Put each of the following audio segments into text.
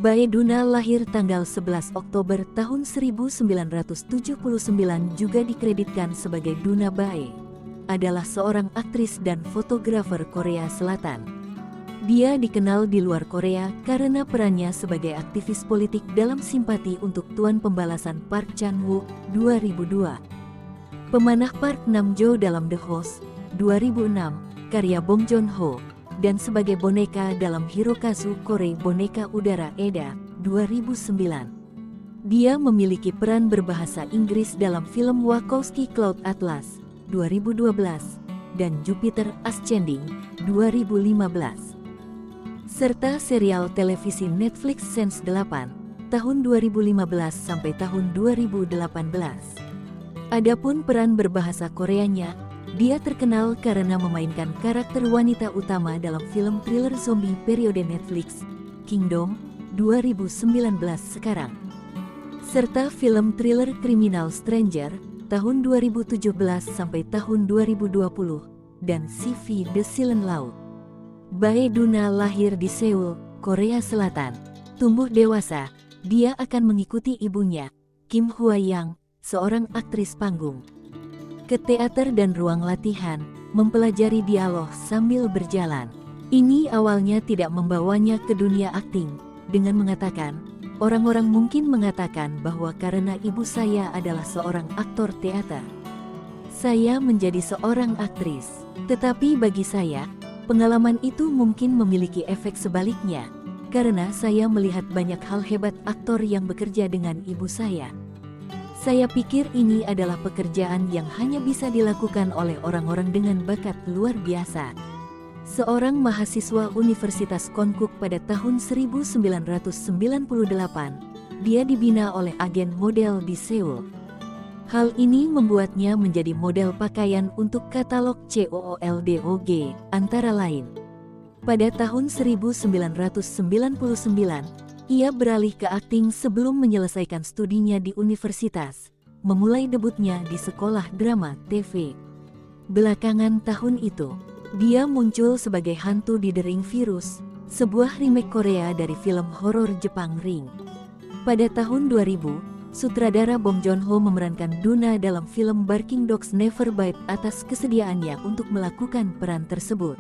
Baeduna lahir tanggal 11 Oktober tahun 1979, juga dikreditkan sebagai Duna Bae. Adalah seorang aktris dan fotografer Korea Selatan. Dia dikenal di luar Korea karena perannya sebagai aktivis politik dalam simpati untuk Tuan Pembalasan Park Chan-wook 2002. Pemanah Park Nam-jo dalam The Host 2006, karya Bong Joon-ho, dan sebagai boneka dalam Hirokazu Kore Boneka Udara Eda 2009. Dia memiliki peran berbahasa Inggris dalam film Wachowski Cloud Atlas 2012 dan Jupiter Ascending 2015. Serta serial televisi Netflix Sense 8 tahun 2015 sampai tahun 2018. Adapun peran berbahasa Koreanya, dia terkenal karena memainkan karakter wanita utama dalam film thriller zombie periode Netflix, Kingdom 2019 sekarang. Serta film thriller kriminal Stranger, tahun 2017 sampai tahun 2020, dan CV The Silent Laut. Baeduna lahir di Seoul, Korea Selatan. Tumbuh dewasa, dia akan mengikuti ibunya, Kim Hwa-yang, seorang aktris panggung, ke teater dan ruang latihan, mempelajari dialog sambil berjalan. Ini awalnya tidak membawanya ke dunia akting, dengan mengatakan, orang-orang mungkin mengatakan bahwa karena ibu saya adalah seorang aktor teater, saya menjadi seorang aktris. Tetapi bagi saya, pengalaman itu mungkin memiliki efek sebaliknya, karena saya melihat banyak hal hebat aktor yang bekerja dengan ibu saya. Saya pikir ini adalah pekerjaan yang hanya bisa dilakukan oleh orang-orang dengan bakat luar biasa. Seorang mahasiswa Universitas Konkuk pada tahun 1998, dia dibina oleh agen model di Seoul. Hal ini membuatnya menjadi model pakaian untuk katalog COOLDOG, antara lain. Pada tahun 1999, ia beralih ke akting sebelum menyelesaikan studinya di universitas, memulai debutnya di sekolah drama TV. Belakangan tahun itu, dia muncul sebagai hantu di The Ring Virus, sebuah remake Korea dari film horor Jepang Ring. Pada tahun 2000, sutradara Bong Joon-ho memerankan Duna dalam film Barking Dogs Never Bite atas kesediaannya untuk melakukan peran tersebut.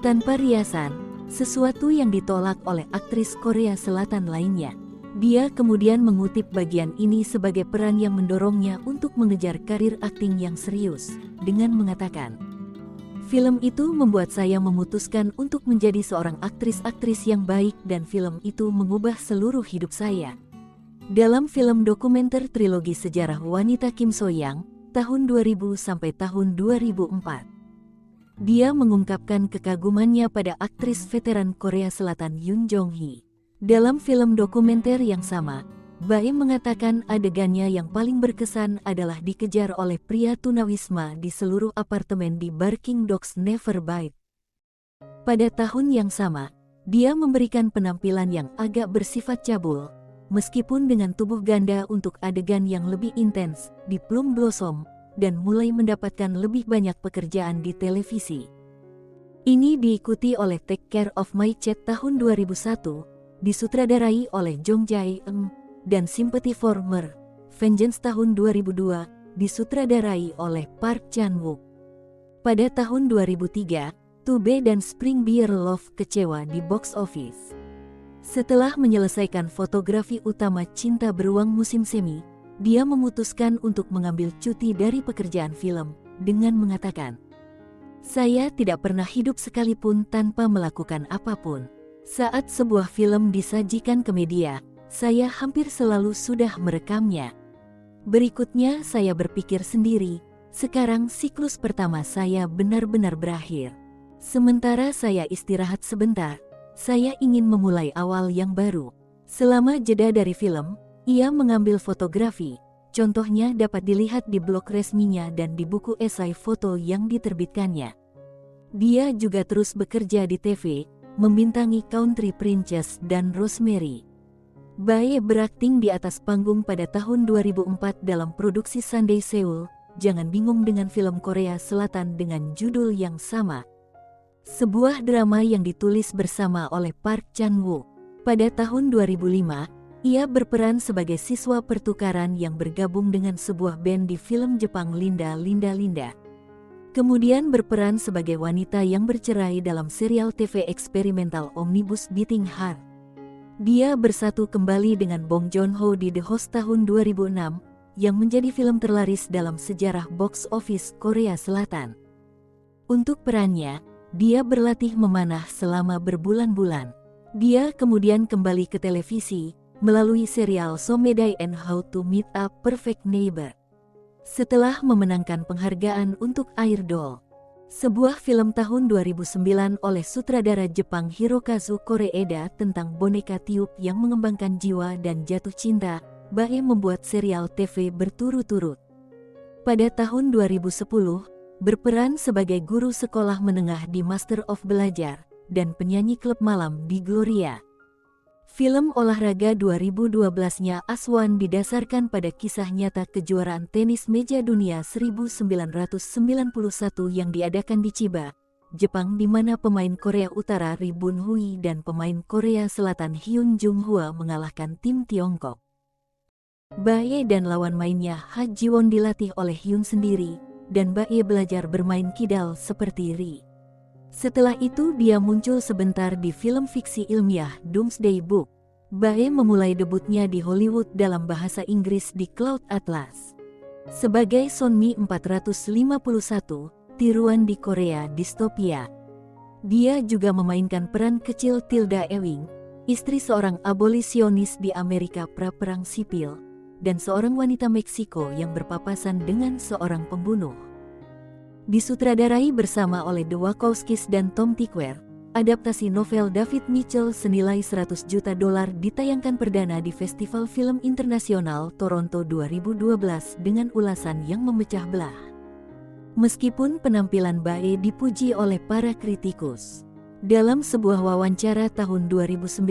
Tanpa riasan, sesuatu yang ditolak oleh aktris Korea Selatan lainnya. Dia kemudian mengutip bagian ini sebagai peran yang mendorongnya untuk mengejar karir akting yang serius, dengan mengatakan, film itu membuat saya memutuskan untuk menjadi seorang aktris-aktris yang baik dan film itu mengubah seluruh hidup saya. Dalam film dokumenter trilogi sejarah wanita Kim So-young, tahun 2000 sampai tahun 2004. Dia mengungkapkan kekagumannya pada aktris veteran Korea Selatan Yoon Jong-hee. Dalam film dokumenter yang sama, Bae mengatakan adegannya yang paling berkesan adalah dikejar oleh pria tunawisma di seluruh apartemen di Barking Dogs Never Bite. Pada tahun yang sama, dia memberikan penampilan yang agak bersifat cabul, meskipun dengan tubuh ganda untuk adegan yang lebih intens di Plum Blossom, dan mulai mendapatkan lebih banyak pekerjaan di televisi. Ini diikuti oleh Take Care of My Cat tahun 2001, disutradarai oleh Jong Jae-eun, dan Sympathy for Mer, Vengeance tahun 2002, disutradarai oleh Park Chan-wook. Pada tahun 2003, To Be dan Spring Beer Love kecewa di box office. Setelah menyelesaikan fotografi utama Cinta Beruang musim semi, dia memutuskan untuk mengambil cuti dari pekerjaan film, dengan mengatakan, saya tidak pernah hidup sekalipun tanpa melakukan apapun. Saat sebuah film disajikan ke media, saya hampir selalu sudah merekamnya. Berikutnya saya berpikir sendiri, sekarang siklus pertama saya benar-benar berakhir. Sementara saya istirahat sebentar, saya ingin memulai awal yang baru. Selama jeda dari film, ia mengambil fotografi, contohnya dapat dilihat di blog resminya dan di buku esai foto yang diterbitkannya. Dia juga terus bekerja di TV, membintangi Country Princess dan Rosemary. Bae berakting di atas panggung pada tahun 2004 dalam produksi Sunday Seoul, Jangan Bingung dengan film Korea Selatan dengan judul yang sama. Sebuah drama yang ditulis bersama oleh Park Chan-wook. Pada tahun 2005, ia berperan sebagai siswa pertukaran yang bergabung dengan sebuah band di film Jepang Linda Linda Linda. Kemudian berperan sebagai wanita yang bercerai dalam serial TV eksperimental Omnibus Beating Heart. Dia bersatu kembali dengan Bong Joon-ho di The Host tahun 2006, yang menjadi film terlaris dalam sejarah box office Korea Selatan. Untuk perannya, dia berlatih memanah selama berbulan-bulan. Dia kemudian kembali ke televisi melalui serial Somedai and How to Meet a Perfect Neighbor. Setelah memenangkan penghargaan untuk Air Doll, sebuah film tahun 2009 oleh sutradara Jepang Hirokazu Koreeda tentang boneka tiup yang mengembangkan jiwa dan jatuh cinta, Bae membuat serial TV berturut-turut. Pada tahun 2010, berperan sebagai guru sekolah menengah di Master of Belajar dan penyanyi klub malam di Gloria. Film olahraga 2012-nya Aswan didasarkan pada kisah nyata kejuaraan tenis meja dunia 1991 yang diadakan di Chiba, Jepang, di mana pemain Korea Utara Ri Bun-hui dan pemain Korea Selatan Hyun Jung-hwa mengalahkan tim Tiongkok. Bae dan lawan mainnya Ha Ji-won dilatih oleh Hyun sendiri, dan Bae belajar bermain kidal seperti Ri. Setelah itu dia muncul sebentar di film fiksi ilmiah Doomsday Book. Bae memulai debutnya di Hollywood dalam bahasa Inggris di Cloud Atlas sebagai Sonmi 451, tiruan di Korea Dystopia. Dia juga memainkan peran kecil Tilda Ewing, istri seorang abolisionis di Amerika pra-perang sipil, dan seorang wanita Meksiko yang berpapasan dengan seorang pembunuh. Disutradarai bersama oleh The Wachowskis dan Tom Tykwer, adaptasi novel David Mitchell senilai $100 juta ditayangkan perdana di Festival Film Internasional Toronto 2012 dengan ulasan yang memecah belah. Meskipun penampilan Bae dipuji oleh para kritikus, dalam sebuah wawancara tahun 2019,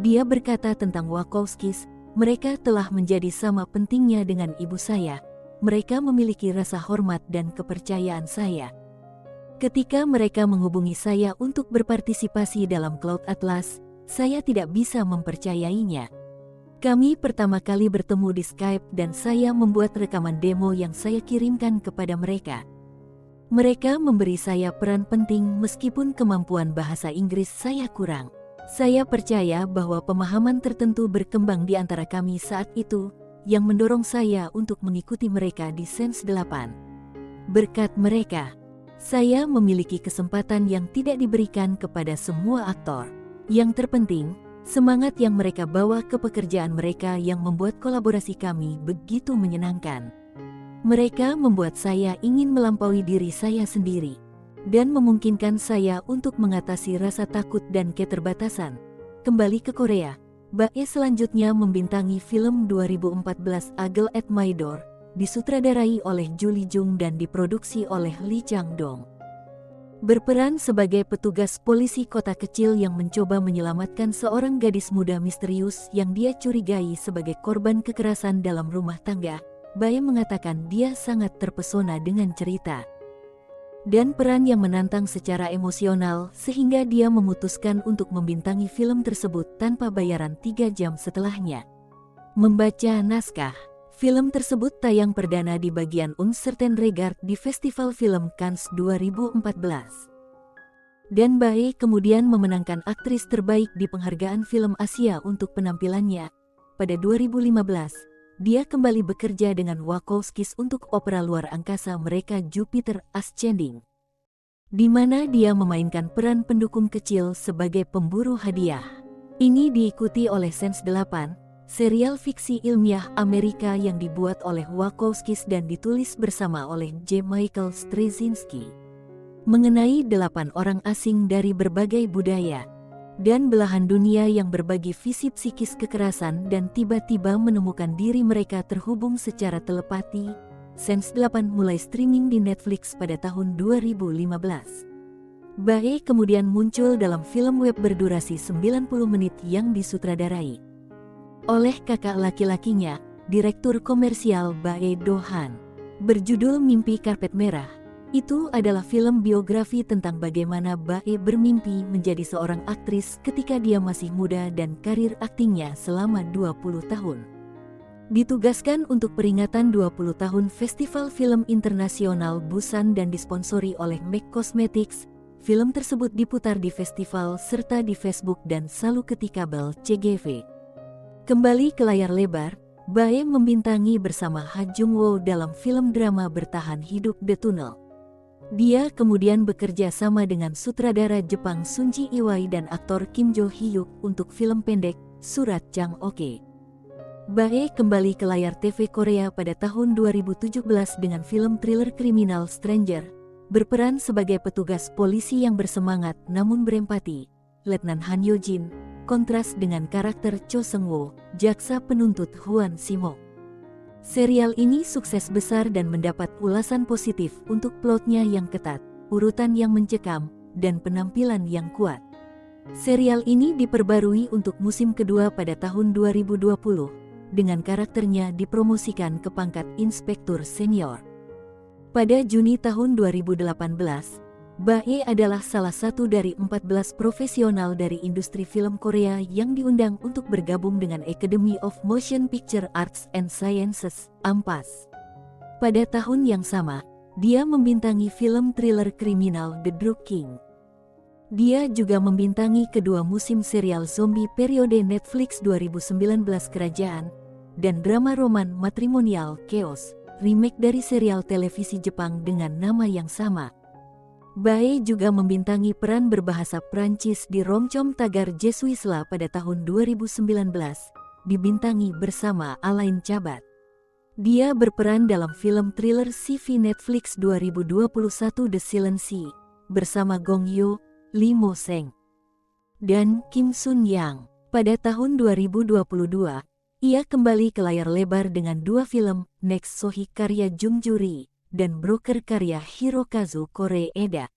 dia berkata tentang Wachowskis, "Mereka telah menjadi sama pentingnya dengan ibu saya. Mereka memiliki rasa hormat dan kepercayaan saya. Ketika mereka menghubungi saya untuk berpartisipasi dalam Cloud Atlas, saya tidak bisa mempercayainya. Kami pertama kali bertemu di Skype dan saya membuat rekaman demo yang saya kirimkan kepada mereka. Mereka memberi saya peran penting meskipun kemampuan bahasa Inggris saya kurang. Saya percaya bahwa pemahaman tertentu berkembang di antara kami saat itu, yang mendorong saya untuk mengikuti mereka di Sense 8. Berkat mereka, saya memiliki kesempatan yang tidak diberikan kepada semua aktor. Yang terpenting, semangat yang mereka bawa ke pekerjaan mereka yang membuat kolaborasi kami begitu menyenangkan. Mereka membuat saya ingin melampaui diri saya sendiri, dan memungkinkan saya untuk mengatasi rasa takut dan keterbatasan. Kembali ke Korea, Bae selanjutnya membintangi film 2014 Eagle at My Door, disutradarai oleh Julie Jung dan diproduksi oleh Lee Chang-dong. Berperan sebagai petugas polisi kota kecil yang mencoba menyelamatkan seorang gadis muda misterius yang dia curigai sebagai korban kekerasan dalam rumah tangga, Bae mengatakan dia sangat terpesona dengan cerita dan peran yang menantang secara emosional sehingga dia memutuskan untuk membintangi film tersebut tanpa bayaran 3 jam setelahnya. Membaca naskah, film tersebut tayang perdana di bagian Uncertain Regard di Festival Film Cannes 2014. Dan Bae kemudian memenangkan aktris terbaik di penghargaan film Asia untuk penampilannya. Pada 2015, dia kembali bekerja dengan Wachowskis untuk opera luar angkasa mereka Jupiter Ascending, di mana dia memainkan peran pendukung kecil sebagai pemburu hadiah. Ini diikuti oleh Sense 8, serial fiksi ilmiah Amerika yang dibuat oleh Wachowskis dan ditulis bersama oleh J. Michael Straczynski, mengenai 8 orang asing dari berbagai budaya dan belahan dunia yang berbagi visi psikis kekerasan dan tiba-tiba menemukan diri mereka terhubung secara telepati. Sense 8 mulai streaming di Netflix pada tahun 2015. Bae kemudian muncul dalam film web berdurasi 90 menit yang disutradarai oleh kakak laki-lakinya, direktur komersial Bae Do-han, berjudul Mimpi Karpet Merah. Itu adalah film biografi tentang bagaimana Bae bermimpi menjadi seorang aktris ketika dia masih muda dan karir aktingnya selama 20 tahun. Ditugaskan untuk peringatan 20 tahun Festival Film Internasional Busan dan disponsori oleh MAC Cosmetics, film tersebut diputar di festival serta di Facebook dan Saluketti Kabel CGV. Kembali ke layar lebar, Bae membintangi bersama Ha Jung Woo dalam film drama bertahan hidup The Tunnel. Dia kemudian bekerja sama dengan sutradara Jepang Sun Ji Iwai dan aktor Kim Jo Hyuk untuk film pendek Surat Jang Oke. Bae kembali ke layar TV Korea pada tahun 2017 dengan film thriller kriminal Stranger, berperan sebagai petugas polisi yang bersemangat namun berempati, Letnan Han Yo Jin, kontras dengan karakter Cho Seung Woo, jaksa penuntut Hwan Si-mo. Serial ini sukses besar dan mendapat ulasan positif untuk plotnya yang ketat, urutan yang mencekam, dan penampilan yang kuat. Serial ini diperbarui untuk musim kedua pada tahun 2020, dengan karakternya dipromosikan ke pangkat inspektur senior. Pada Juni tahun 2018, Bae adalah salah satu dari 14 profesional dari industri film Korea yang diundang untuk bergabung dengan Academy of Motion Picture Arts and Sciences, AMPAS. Pada tahun yang sama, dia membintangi film thriller kriminal The Drug King. Dia juga membintangi kedua musim serial zombie periode Netflix 2019 Kerajaan, dan drama roman matrimonial Chaos, remake dari serial televisi Jepang dengan nama yang sama. Bae juga membintangi peran berbahasa Prancis di romcom Tagar Je Suis là pada tahun 2019, dibintangi bersama Alain Chabat. Dia berperan dalam film thriller CV Netflix 2021 The Silent Sea, bersama Gong Yoo, Lee Mo Seng, dan Kim Sun Yang. Pada tahun 2022, ia kembali ke layar lebar dengan dua film, Next Sohee karya Jung Joo Ri, dan Broker karya Hirokazu Koreeda.